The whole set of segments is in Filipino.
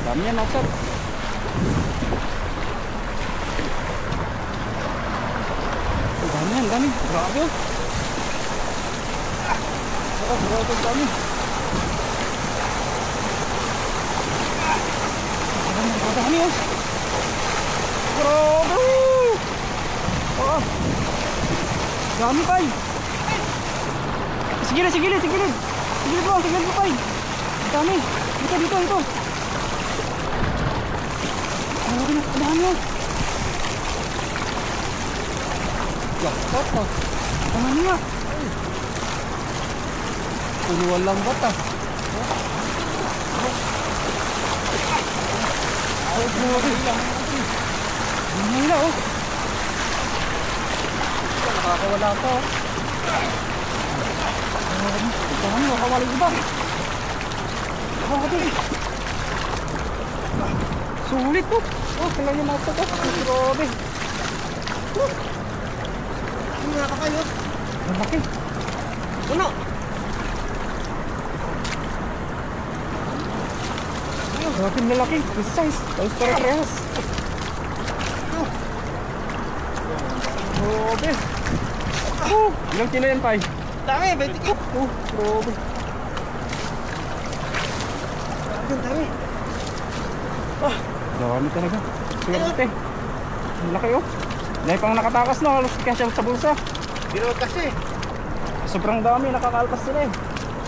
Dami yan, maksat. Dami yan, dami. Grabe oh. Grabe, dami. Dami oh. Grabe. Oh. Dami pa eh. Sige na, sige na, sige na. Sige na, sige na pa eh. Dami. Dito, dito, dito. Dami oh. Jackpot oh. Dami nga. Puluan lang bata. Ay, grabe lang. Dami na oh. Nakakawala pa oh. Dami, makawala iba. Grabe. Sulit po. Oh, kailan yung mga ito. Grabe. Ano nga ka kayo? Malaki. Ano? Grabe lalaki. This size. Tapos pare-parehas. Grabe. Oh, ilang kilo yan, Pai? Dami, 20 kilo. Oh, grabe. Dami. Ah, dami talaga. Swerte. Ang laki oh. Dahil pang nakatakas no, halos kasya sa bulsa. Pero kasi Sobrang dami, nakakalpas sila eh.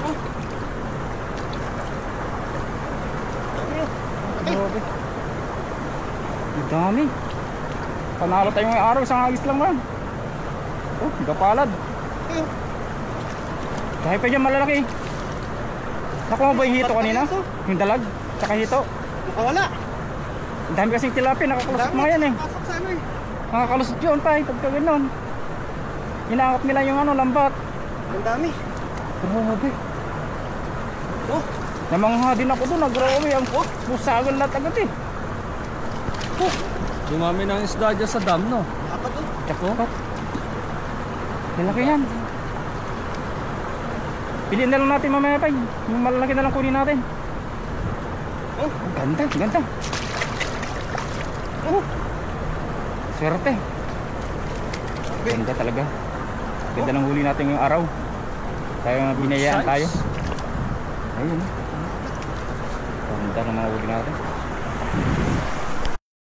Oh. Grabe. Ang dami. Panalo tayo ngayong araw, isang agis lang man. Oh, gapalad. Dahil pa dyan malalaki. Nakuha mo ba yung hito kanina? Yung dalag, tsaka hito. nakawala. Ang dami kasing tilapia, nakakalusot mga yan eh. Pasok sa ano eh. Nakakalusot yun pa eh, pagka gano'n. Inaakap nila yung ano, lambat. Ang dami. Grabe. Oh, Namangha din ako doon, grabe. Ang pusagal lahat agad eh. Oh, Dumami ng isda dyan sa dam, no? dapat oh. jackpot. Malaki yan. Piliin na lang natin mamaya pa. Yung malalaki na lang kunin natin. Oh, Ganda, ganda. Oh, swerte. Ganda talaga. Ganda ng huli natin ngayong araw. Tayo binayaan tayo. Ayun. Ganda ng mga huli natin.